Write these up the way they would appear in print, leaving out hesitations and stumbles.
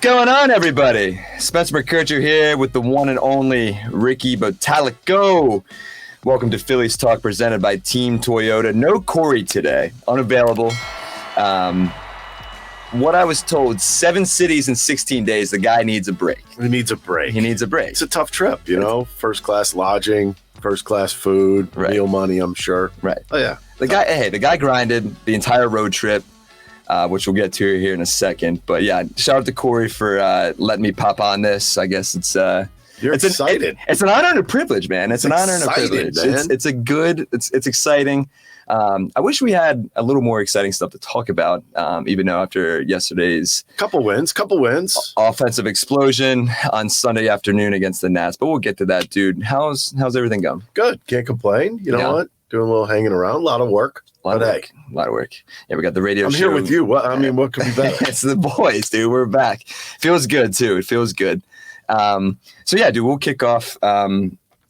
going on, everybody? Spencer McKercher here with the one and only Ricky Bottalico. Welcome to Phillies Talk presented by Team Toyota. No Corey today, unavailable. What I was told, 7 cities in 16 days, the guy needs a break. He needs a break. It's a tough trip, you know? First class lodging, first class food, meal money, I'm sure. Right. Oh, yeah. The guy grinded the entire road trip, which we'll get to here in a second. But yeah, shout out to Corey for letting me pop on this. I guess it's You're excited. It's an honor and a privilege, man. It's an honor and a privilege. Man. It's exciting. I wish we had a little more exciting stuff to talk about, even though after yesterday's couple wins, offensive explosion on Sunday afternoon against the Nats. But we'll get to that, dude. How's everything going? Good. Can't complain. You know what? Doing a little hanging around. A lot of work. A lot of work. Yeah, we got the radio show. I'm here with you. What could be better? It's the boys, dude. We're back. Feels good, too. It feels good. So, yeah, dude, we'll kick off,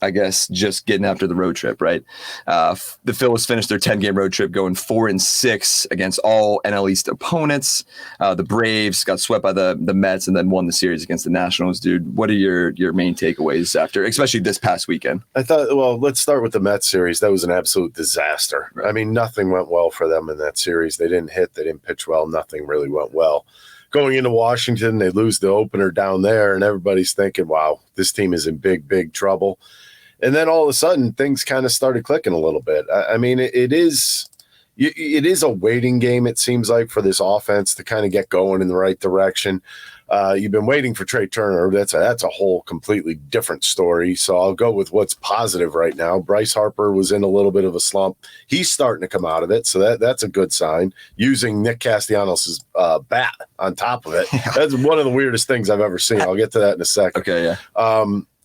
I guess, just getting after the road trip, right? The Phillies finished their 10-game road trip going 4-6 against all NL East opponents. The Braves got swept by the Mets and then won the series against the Nationals. Dude, what are your main takeaways after, especially this past weekend? I thought, well, let's start with the Mets series. That was an absolute disaster. Right. I mean, nothing went well for them in that series. They didn't hit. They didn't pitch well. Nothing really went well. Going into Washington, they lose the opener down there, and everybody's thinking, wow, this team is in big, big trouble. And then all of a sudden, things kind of started clicking a little bit. I mean, it is a waiting game, it seems like, for this offense to kind of get going in the right direction. You've been waiting for Trey Turner. That's a whole completely different story. So I'll go with what's positive right now. Bryce Harper was in a little bit of a slump. He's starting to come out of it, so that's a good sign. Using Nick Castellanos' bat on top of it. That's one of the weirdest things I've ever seen. I'll get to that in a second. Okay, yeah.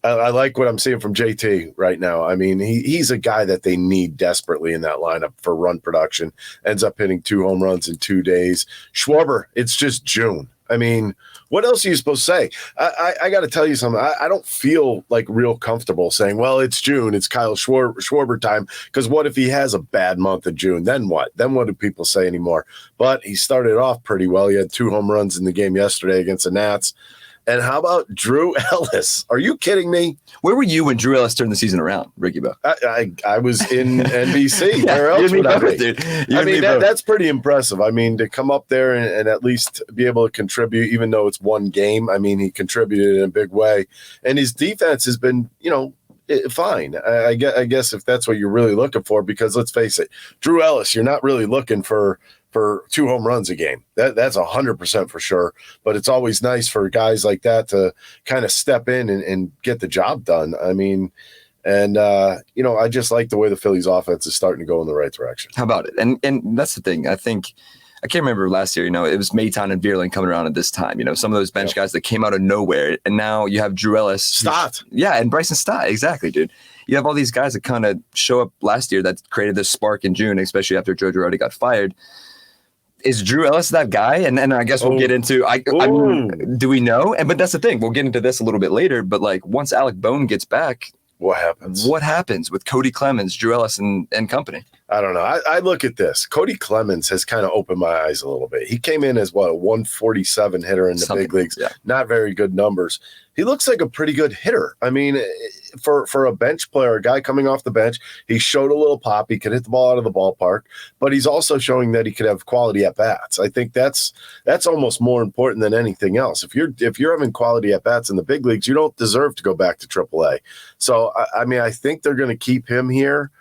I like what I'm seeing from JT right now. I mean, he's a guy that they need desperately in that lineup for run production. Ends up hitting 2 home runs in 2 days. Schwarber, it's just June. I mean, what else are you supposed to say? I got to tell you something. I don't feel like real comfortable saying, well, it's June. It's Kyle Schwarber time. Because what if he has a bad month of June? Then what? Then what do people say anymore? But he started off pretty well. He had 2 home runs in the game yesterday against the Nats. And how about Drew Ellis? Are you kidding me? Where were you when Drew Ellis turned the season around, Ricky Bo? I was in NBC. Where else would I be? Dude. I mean, that's pretty impressive. I mean, to come up there and at least be able to contribute, even though it's one game. I mean, he contributed in a big way. And his defense has been, fine. I guess if that's what you're really looking for, because let's face it, Drew Ellis, you're not really looking for 2 home runs a game. That's 100% for sure. But it's always nice for guys like that to kind of step in and get the job done. I mean, and I just like the way the Phillies offense is starting to go in the right direction. How about it? And that's the thing. I can't remember last year, it was Maton and Vierling coming around at this time, some of those bench guys that came out of nowhere. And now you have Drew Ellis. Stott. Yeah, and Bryson Stott. Exactly, dude. You have all these guys that kind of show up last year that created this spark in June, especially after Joe Girardi got fired. Is Drew Ellis that guy? And I guess we'll get into do we know? But that's the thing. We'll get into this a little bit later. But once Alec Bohm gets back, what happens? What happens with Cody Clemens, Drew Ellis, and company? I don't know. I look at this. Cody Clemens has kind of opened my eyes a little bit. He came in as a 147 hitter in the big leagues. Yeah. Not very good numbers. He looks like a pretty good hitter. I mean, for a bench player, a guy coming off the bench, he showed a little pop. He could hit the ball out of the ballpark, but he's also showing that he could have quality at bats. I think that's almost more important than anything else. If you're having quality at bats in the big leagues, you don't deserve to go back to AAA. So I mean, I think they're going to keep him here.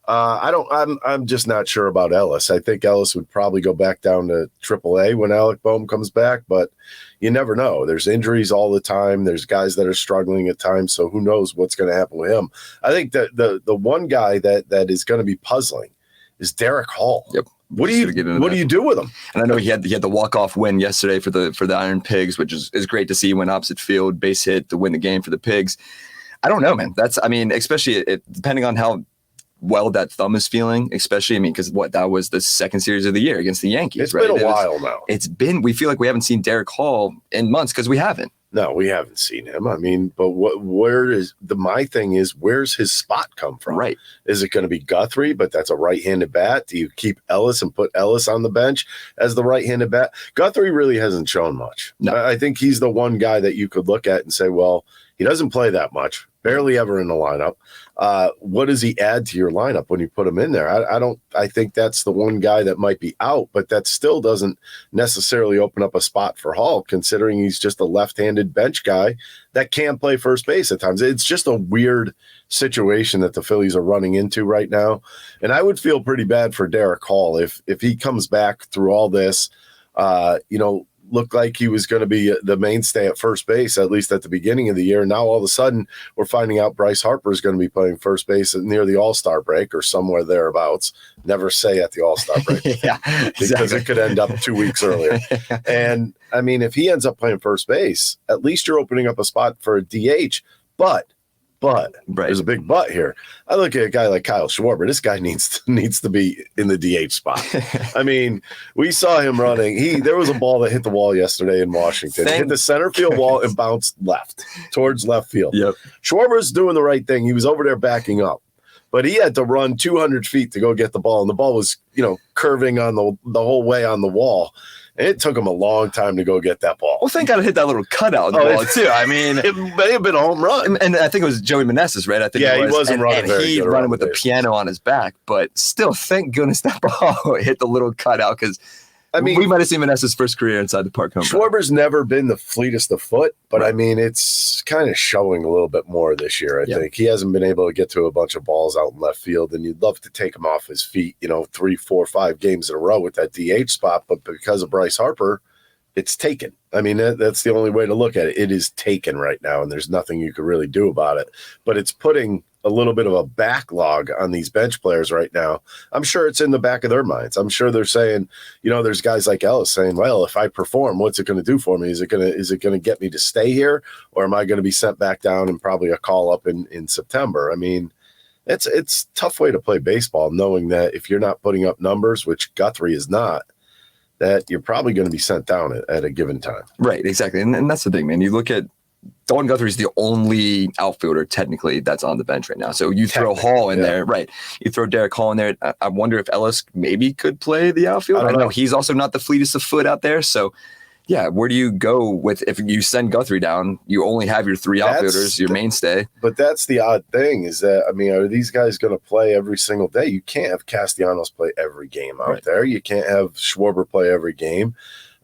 I'm just not sure about Ellis. I think Ellis would probably go back down to AAA when Alec Bohm comes back, but you never know. There's injuries all the time. There's guys that are struggling at times, so who knows what's going to happen with him. I think that the one guy that is going to be puzzling is Derek Hall. Yep. What do you do with him? And I know he had the walk-off win yesterday for the Iron Pigs, which is great to see. Went opposite field, base hit to win the game for the Pigs. I don't know, man. Especially depending on how well that thumb is feeling, especially, because that was the second series of the year against the Yankees. It's been a while now. We feel like we haven't seen Derek Hall in months because we haven't. No, we haven't seen him. I mean, but my thing is, where's his spot come from? Right. Is it going to be Guthrie, but that's a right-handed bat? Do you keep Ellis and put Ellis on the bench as the right-handed bat? Guthrie really hasn't shown much. No. I think he's the one guy that you could look at and say, well, he doesn't play that much, barely ever in the lineup. What does he add to your lineup when you put him in there? I think that's the one guy that might be out, but that still doesn't necessarily open up a spot for Hall, considering he's just a left-handed bench guy that can play first base at times. It's just a weird situation that the Phillies are running into right now. And I would feel pretty bad for Derek Hall if he comes back through all this, looked like he was going to be the mainstay at first base, at least at the beginning of the year. Now, all of a sudden, we're finding out Bryce Harper is going to be playing first base near the All-Star break or somewhere thereabouts. Never say at the All-Star break. Yeah, because exactly. it could end up 2 weeks earlier. And, I mean, if he ends up playing first base, at least you're opening up a spot for a DH. But there's a big but here. I look at a guy like Kyle Schwarber. This guy needs to be in the DH spot. I mean, we saw him running. There was a ball that hit the wall yesterday in Washington. Hit the center field wall and bounced towards left field. Yep. Schwarber's doing the right thing. He was over there backing up. But he had to run 200 feet to go get the ball, and the ball was, curving on the whole way on the wall. And it took him a long time to go get that ball. Well, thank God it hit that little cutout in the ball, too. I mean, it may have been a home run. And I think it was Joey Meneses, right? I think he wasn't running very good. And he running with the piano on his back. But still, thank goodness that ball hit the little cutout, because we might have seen Meneses' first career inside the park home run. Schwarber's never been the fleetest of foot, but I mean, it's kind of showing a little bit more this year, I think. He hasn't been able to get to a bunch of balls out in left field, and you'd love to take him off his feet, 3, 4, 5 games in a row with that DH spot, but because of Bryce Harper, it's taken. I mean, that's the only way to look at it. It is taken right now, and there's nothing you can really do about it. But it's putting a little bit of a backlog on these bench players right now. I'm sure it's in the back of their minds. I'm sure they're saying, there's guys like Ellis saying, well, if I perform, what's it going to do for me? Is it going to get me to stay here, or am I going to be sent back down and probably a call up in September? I mean, it's a tough way to play baseball, knowing that if you're not putting up numbers, which Guthrie is not, that you're probably going to be sent down at a given time. Right, exactly. And that's the thing, man. You look at Dalton Guthrie's the only outfielder technically that's on the bench right now. So you throw Hall in there, right? You throw Derek Hall in there. I wonder if Ellis maybe could play the outfield. I know he's also not the fleetest of foot out there. So, yeah, where do you go with if you send Guthrie down? You only have your 3 outfielders, your mainstay. But that's the odd thing is that, I mean, are these guys going to play every single day? You can't have Castellanos play every game out there. You can't have Schwarber play every game.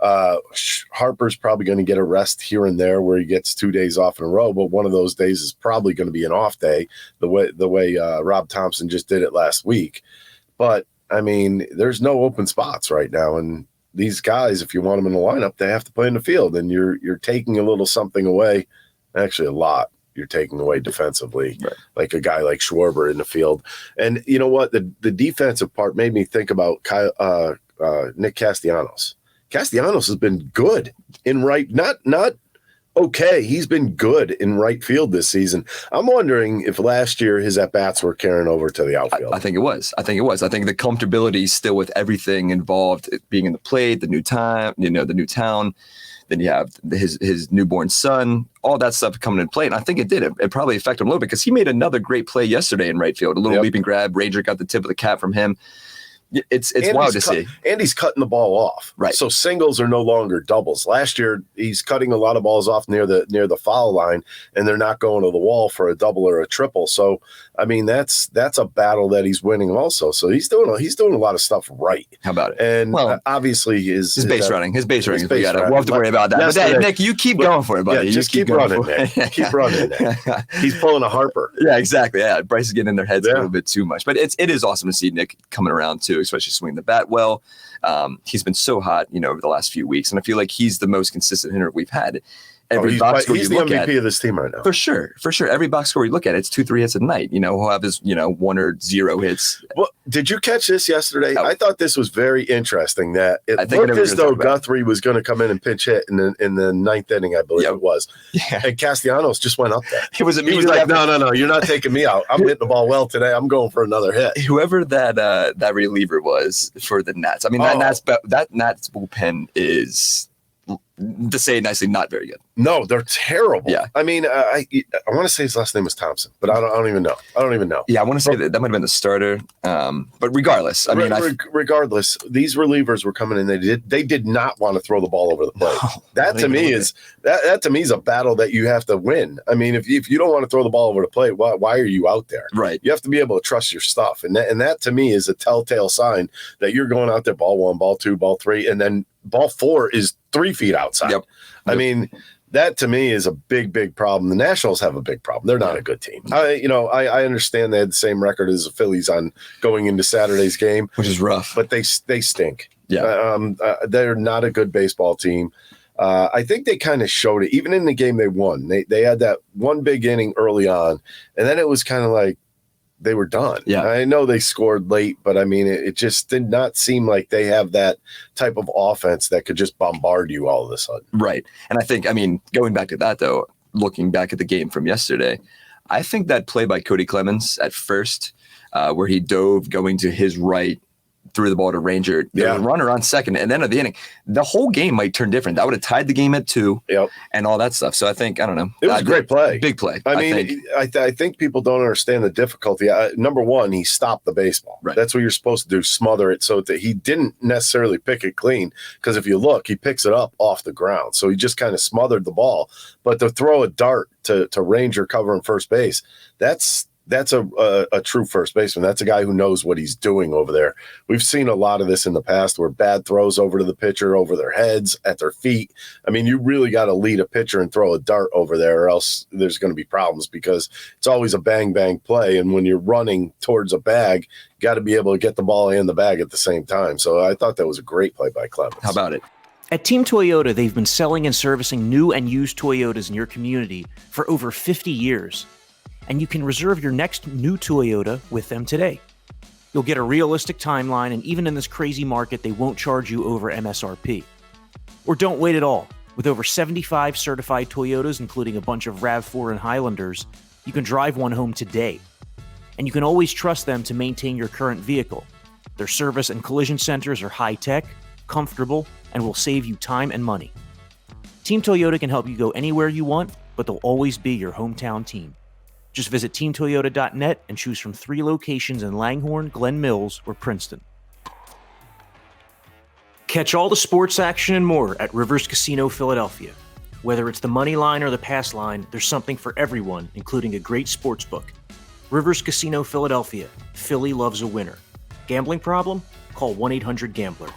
Harper's probably going to get a rest here and there where he gets 2 days off in a row, but one of those days is probably going to be an off day, the way Rob Thompson just did it last week. But, I mean, there's no open spots right now, and these guys, if you want them in the lineup, they have to play in the field, and you're taking a little something away, actually a lot. You're taking away defensively, like a guy like Schwarber in the field. And you know what? The defensive part made me think about Nick Castellanos. Castellanos has been good in right, not okay. He's been good in right field this season. I'm wondering if last year his at-bats were carrying over to the outfield. I think it was. I think the comfortability still with everything involved, being in the plate, the new time, the new town. Then you have his newborn son, all that stuff coming into play. And I think it did. It probably affected him a little bit because he made another great play yesterday in right field. A little leap and grab. Ranger got the tip of the cap from him. It's wild to see. And he's cutting the ball off. Right. So singles are no longer doubles. Last year, he's cutting a lot of balls off near the foul line, and they're not going to the wall for a double or a triple. So, I mean, that's a battle that he's winning also. So he's doing a lot of stuff right. How about it? And obviously his base running. We'll have to worry about that. But Nick, you keep going for it, buddy. Yeah, just keep running, Nick. Keep running, Nick. He's pulling a Harper. Yeah, exactly. Yeah, Bryce is getting in their heads a little bit too much. But it is awesome to see Nick coming around too, especially swinging the bat well. He's been so hot, over the last few weeks, and I feel like he's the most consistent hitter we've had. Every box score he's you the look MVP at, of this team right now. For sure. Every box score you look at, it's 2-3 hits a night. He'll have his 1 or 0 hits. Well, did you catch this yesterday? I thought this was very interesting that it looked as though Guthrie was going to come in and pinch hit in the 9th inning, I believe it was. Yeah. And Castellanos just went up there. He was like, no, you're not taking me out. I'm hitting the ball well today. I'm going for another hit. Whoever that reliever was for the Nats. I mean, that Nats bullpen is to say it nicely, not very good. No, they're terrible. Yeah. I mean, I want to say his last name was Thompson, but I don't even know. Yeah, I want to say that might have been the starter. But regardless, I mean, regardless, these relievers were coming in. They did not want to throw the ball over the plate. That to me is a battle that you have to win. I mean, if you don't want to throw the ball over the plate, why are you out there? Right. You have to be able to trust your stuff, and that to me is a telltale sign that you're going out there ball 1, ball 2, ball 3, and then ball 4 is 3 feet outside. Yep. I mean, that to me is a big problem. The Nationals have a big problem. They're not a good team. I understand they had the same record as the Phillies on going into Saturday's game, which is rough, but they stink. Yeah. They're not a good baseball team. I think they kind of showed it even in the game they won. They had that one big inning early on, and then it was kind of like they were done. Yeah. I know they scored late, but I mean, it just did not seem like they have that type of offense that could just bombard you all of a sudden. Right. And I think, I mean, going back to that, though, looking back at the game from yesterday, I think that play by Cody Clemens at first, where he dove going to his right, threw the ball to Ranger, there was a runner on second, and then at the inning, the whole game might turn different. That would have tied the game at 2 and all that stuff. So I think, I don't know. It was a great play. Big play. I think people don't understand the difficulty. Number one, he stopped the baseball. Right. That's what you're supposed to do, smother it so that he didn't necessarily pick it clean, because if you look, he picks it up off the ground. So he just kind of smothered the ball. But to throw a dart to Ranger covering first base, that's a true first baseman. That's a guy who knows what he's doing over there. We've seen a lot of this in the past where bad throws over to the pitcher, over their heads, at their feet. I mean, you really got to lead a pitcher and throw a dart over there, or else there's going to be problems, because it's always a bang play. And when you're running towards a bag, you got to be able to get the ball and the bag at the same time. So I thought that was a great play by Clemens. How about it? At Team Toyota, they've been selling and servicing new and used Toyotas in your community for over 50 years. And you can reserve your next new Toyota with them today. You'll get a realistic timeline, and even in this crazy market, they won't charge you over MSRP. Or don't wait at all. With over 75 certified Toyotas, including a bunch of RAV4 and Highlanders, you can drive one home today. And you can always trust them to maintain your current vehicle. Their service and collision centers are high-tech, comfortable, and will save you time and money. Team Toyota can help you go anywhere you want, but they'll always be your hometown team. Just visit teamtoyota.net and choose from 3 locations in Langhorne, Glen Mills, or Princeton. Catch all the sports action and more at Rivers Casino Philadelphia. Whether it's the money line or the pass line, there's something for everyone, including a great sports book. Rivers Casino Philadelphia. Philly loves a winner. Gambling problem? Call 1-800-GAMBLER.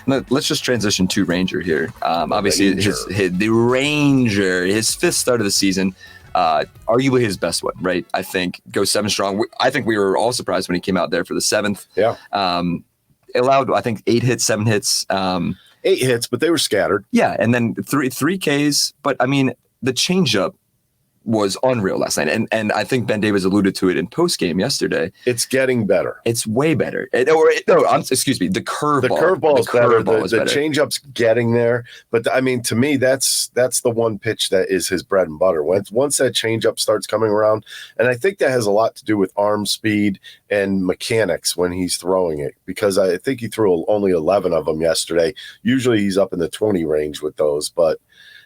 Let's just transition to Ranger here. Obviously, the Ranger, his 5th start of the season. Arguably his best one, right? I think goes 7 strong. I think we were all surprised when he came out there for the 7th. Yeah. Allowed, I think, 8 hits, 7 hits. 8 hits, but they were scattered. Yeah, and then three Ks. But I mean, the changeup was unreal last night, and I think Ben Davis alluded to it in post game yesterday. It's getting better. It's way better. Excuse me. The curveball. The curveball is better. The changeup's getting there, but I mean, to me, that's the one pitch that is his bread and butter. Once that changeup starts coming around, and I think that has a lot to do with arm speed and mechanics when he's throwing it, because I think he threw only 11 of them yesterday. Usually he's up in the 20 range with those, but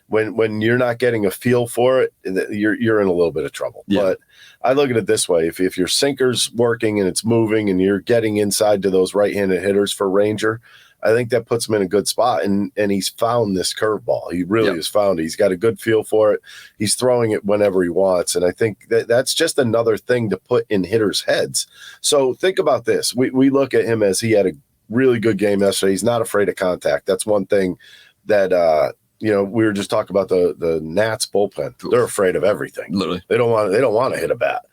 when you're not getting a feel for it, you're in a little bit of trouble. Yeah. But I look at it this way. If your sinker's working and it's moving and you're getting inside to those right-handed hitters for Ranger, I think that puts him in a good spot. And he's found this curveball. He really has found it. He's got a good feel for it. He's throwing it whenever he wants. And I think that's just another thing to put in hitters' heads. So think about this. We look at him as he had a really good game yesterday. He's not afraid of contact. That's one thing that we were just talking about the Nats bullpen. They're afraid of everything. Literally, they don't want to hit a bat.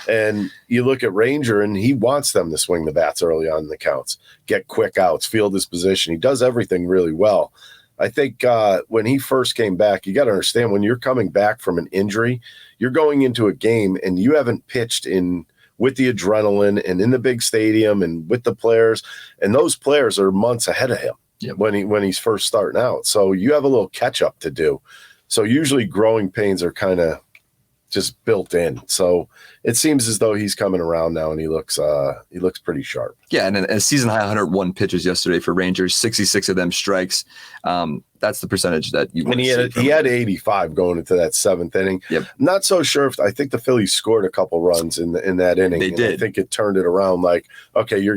And you look at Ranger, and he wants them to swing the bats early on in the counts, get quick outs, field his position. He does everything really well. I think when he first came back, you got to understand, when you're coming back from an injury, you're going into a game and you haven't pitched with the adrenaline and in the big stadium and with the players, and those players are months ahead of him. Yep. When he's first starting out. So you have a little catch up to do. So usually growing pains are kind of just built in. So it seems as though he's coming around now, and he looks pretty sharp. Yeah, and a season high 101 pitches yesterday for Rangers, 66 of them strikes. that's the percentage that you want and to see. He had 85 going into that 7th inning. Yep. Not so sure I think the Phillies scored a couple runs in that inning. They did. I think it turned it around like, okay, you're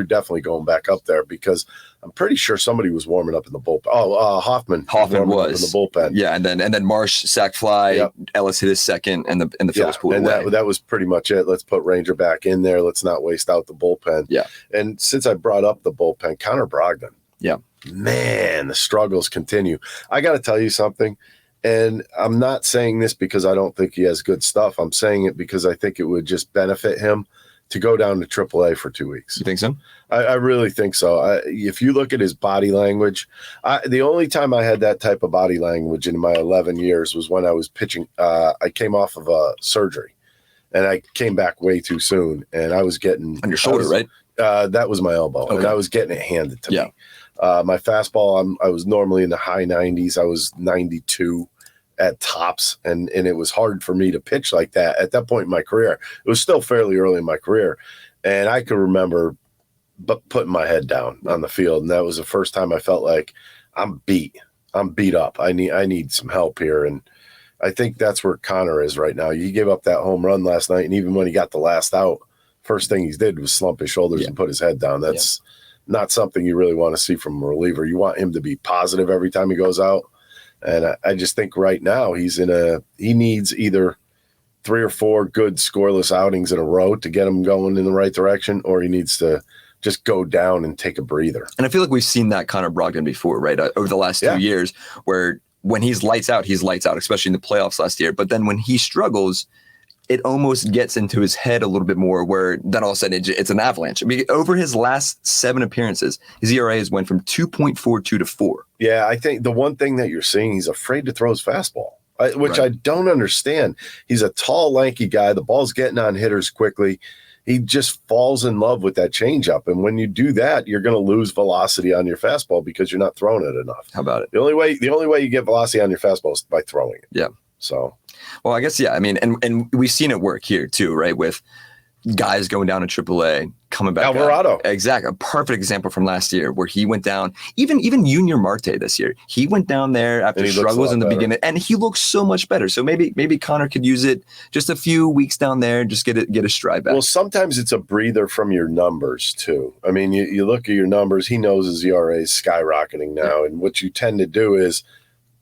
definitely going back up there, because I'm pretty sure somebody was warming up in the bullpen. Hoffman was in the bullpen. Yeah, and then Marsh sack fly, Yep. Ellis hit his second, and the Phillies pulled away. That was pretty much it. Let's put Ranger back in there. Let's not waste out the bullpen. Yeah. And since I brought up the bullpen, Connor Brogdon. Yeah. Man, the struggles continue. I got to tell you something, and I'm not saying this because I don't think he has good stuff. I'm saying it because I think it would just benefit him to go down to AAA for 2 weeks. You think so? I really think so. If you look at his body language, the only time I had that type of body language in my 11 years was when I was pitching. I came off of a surgery, and I came back way too soon, and I was getting on your shoulder, right? That was my elbow, okay. And I was getting it handed to me. My fastball, I was normally in the high 90s. I was 92 at tops, and it was hard for me to pitch like that at that point in my career. It was still fairly early in my career, and I could remember putting my head down on the field, and that was the first time I felt like I'm beat up. I need some help here, and I think that's where Connor is right now. He gave up that home run last night, and even when he got the last out, first thing he did was slump his shoulders and put his head down. That's not something you really want to see from a reliever. You want him to be positive every time he goes out. And I just think right now he needs either 3 or 4 good scoreless outings in a row to get him going in the right direction, or he needs to just go down and take a breather. And I feel like we've seen that Connor Brogdon before, right? Over the last 2 years, where when he's lights out, especially in the playoffs last year. But then when he struggles, it almost gets into his head a little bit more, where then all of a sudden it's an avalanche. I mean, over his last 7 appearances, his ERA has went from 2.42 to 4. Yeah, I think the one thing that you're seeing, he's afraid to throw his fastball, which I don't understand. He's a tall, lanky guy. The ball's getting on hitters quickly. He just falls in love with that changeup. And when you do that, you're going to lose velocity on your fastball because you're not throwing it enough. How about it? The only way you get velocity on your fastball is by throwing it. Yeah. So, well, I guess, I mean, and we've seen it work here too, right? With guys going down to AAA, coming back Alvarado. up. Exactly. A perfect example from last year where he went down, even Junior Marte this year. He went down there after struggles in the beginning, and he looks so much better. So maybe Connor could use it just a few weeks down there, just get a stride back. Well, sometimes it's a breather from your numbers too. I mean, you look at your numbers, he knows his ERA is skyrocketing now, and what you tend to do is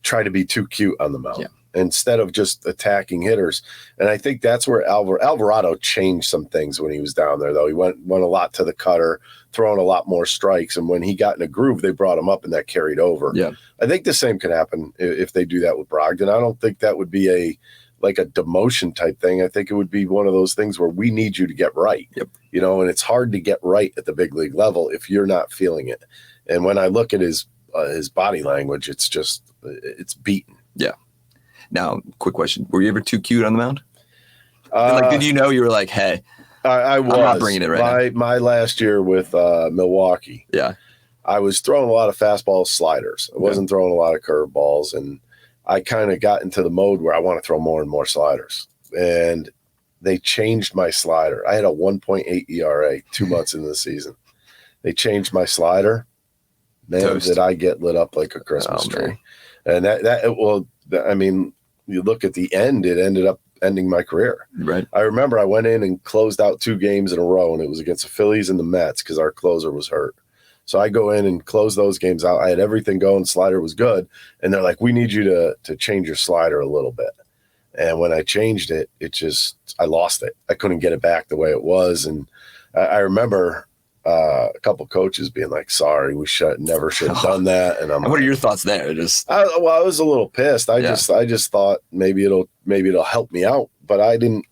try to be too cute on the mound. Instead of just attacking hitters. And I think that's where Alvarado changed some things when he was down there, though. He went a lot to the cutter, throwing a lot more strikes. And when he got in a groove, they brought him up, and that carried over. Yeah, I think the same could happen if they do that with Brogdon. I don't think that would be a demotion type thing. I think it would be one of those things where we need you to get right. And it's hard to get right at the big league level if you're not feeling it. And when I look at his body language, it's beaten. Yeah. Now, quick question. Were you ever too cute on the mound? Did you know you were like, hey, I was. I'm not bringing it right now. My last year with Milwaukee, I was throwing a lot of fastballs, sliders. I wasn't throwing a lot of curveballs, and I kind of got into the mode where I want to throw more and more sliders. And they changed my slider. I had a 1.8 ERA 2 months into the season. They changed my slider. Man, Toast. Did I get lit up like a Christmas tree. And I mean, you look at the end, it ended up ending my career. Right. I remember I went in and closed out 2 games in a row, and it was against the Phillies and the Mets because our closer was hurt. So I go in and close those games out. I had everything going. Slider was good. And they're like, we need you to change your slider a little bit. And when I changed it, I lost it. I couldn't get it back the way it was. And I remember a couple coaches being like, sorry, we never should have done that. And what are your thoughts there? I was a little pissed. I just thought maybe it'll help me out, but I didn't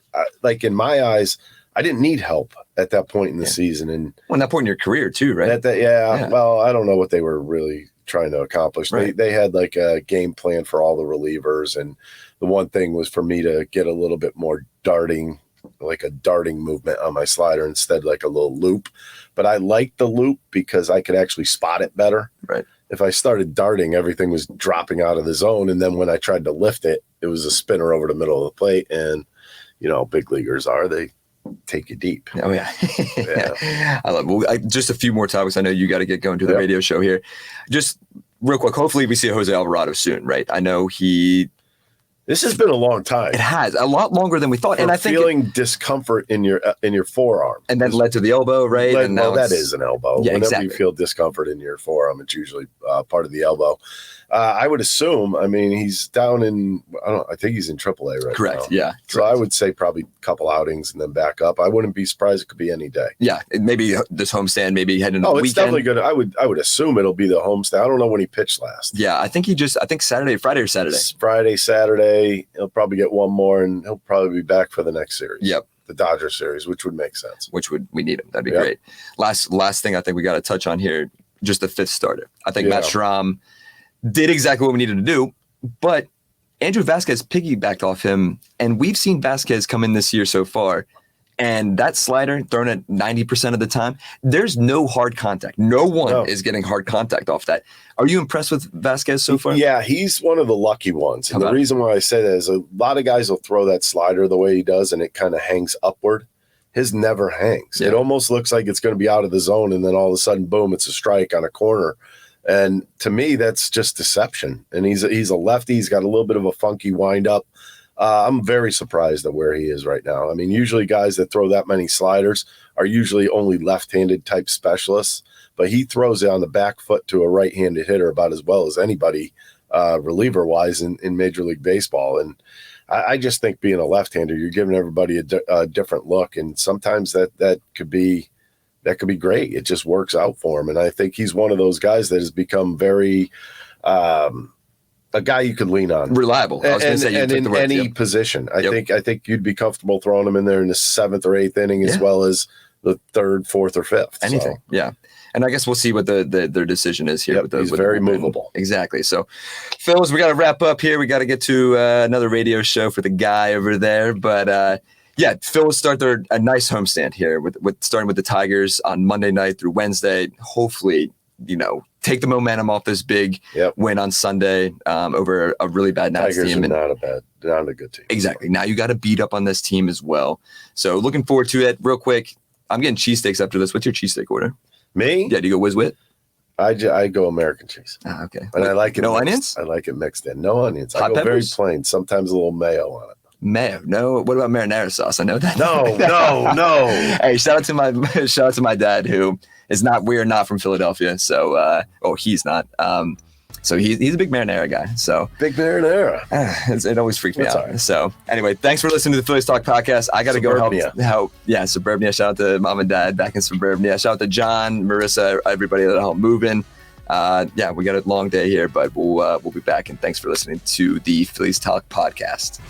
in my eyes, I didn't need help at that point in the season. And at that point in your career too, right? Well, I don't know what they were really trying to accomplish. Right. They had like a game plan for all the relievers. And the one thing was for me to get a little bit more darting movement on my slider instead, like a little loop. But I liked the loop because I could actually spot it better. Right. If I started darting, everything was dropping out of the zone. And then when I tried to lift it, it was a spinner over the middle of the plate. And, big leaguers they take you deep. Oh, yeah. I love it. Just a few more topics. I know you got to get going to the radio show here. Just real quick, hopefully we see Jose Alvarado soon, right? I know this has been a long time. It has a lot longer than we thought, and I think feeling discomfort in your forearm, and then led to the elbow, right? And well, that is an elbow. Yeah, whenever exactly. you feel discomfort in your forearm, it's usually part of the elbow. I would assume. I mean, he's down in. I think he's in AAA right Correct. now. Yeah. So I would say probably a couple outings and then back up. I wouldn't be surprised. It could be any day. Yeah, maybe this homestand, maybe heading into the it's weekend. definitely good. I would assume it'll be the homestand. I don't know when he pitched last. Yeah, I think Friday or Saturday. Friday, Saturday. He'll probably get one more, and he'll probably be back for the next series. Yep. The Dodger series, which would make sense. We need him. That'd be great. Last thing I think we got to touch on here, just the fifth starter. I think Matt Schramm did exactly what we needed to do, but Andrew Vasquez piggybacked off him, and we've seen Vasquez come in this year so far, and that slider thrown at 90% of the time, there's no hard contact. No one is getting hard contact off that. Are you impressed with Vasquez so far? Yeah, he's one of the lucky ones. And the reason why I say that is a lot of guys will throw that slider the way he does, and it kind of hangs upward. His never hangs. Yeah. It almost looks like it's going to be out of the zone, and then all of a sudden, boom, it's a strike on a corner. And to me, that's just deception. And he's a lefty. He's got a little bit of a funky windup. I'm very surprised at where he is right now. I mean, usually guys that throw that many sliders are usually only left-handed type specialists, but he throws it on the back foot to a right-handed hitter about as well as anybody reliever-wise in Major League Baseball. And I just think being a left-hander, you're giving everybody a different look, and sometimes that could be great. It just works out for him. And I think he's one of those guys that has become very a guy you can lean on. Reliable. I was going to say, and in any position. I think you'd be comfortable throwing him in there in the seventh or eighth inning as well as the third, fourth, or fifth. Anything. So. Yeah. And I guess we'll see what their decision is here. He's very movable. Exactly. So, Phillies, we got to wrap up here. We got to get to another radio show for the guy over there. But, Phillies start a nice homestand here with starting with the Tigers on Monday night through Wednesday. Hopefully, take the momentum off this big win on Sunday over a really bad Nats team. Tigers are not a good team. Exactly. Now you got to beat up on this team as well. So looking forward to it. Real quick, I'm getting cheesesteaks after this. What's your cheesesteak order? Me? Yeah, do you go Whiz Wit? I go American cheese. Okay. And I like it. No onions? I like it mixed in. No onions. Hot I go peppers? very plain. Sometimes a little mayo on it. Mayo? No. What about marinara sauce? I know that. No. Hey, shout out to my dad who is not. We are not from Philadelphia, so he's not. So he's a big marinara guy. So big marinara. It always freaks me out. Right. So anyway, thanks for listening to the Phillies Talk podcast. I got to go help. Yeah, Suburbia. Shout out to mom and dad back in Suburbia. Shout out to John, Marissa, everybody that helped moving. We got a long day here, but we'll be back. And thanks for listening to the Phillies Talk podcast.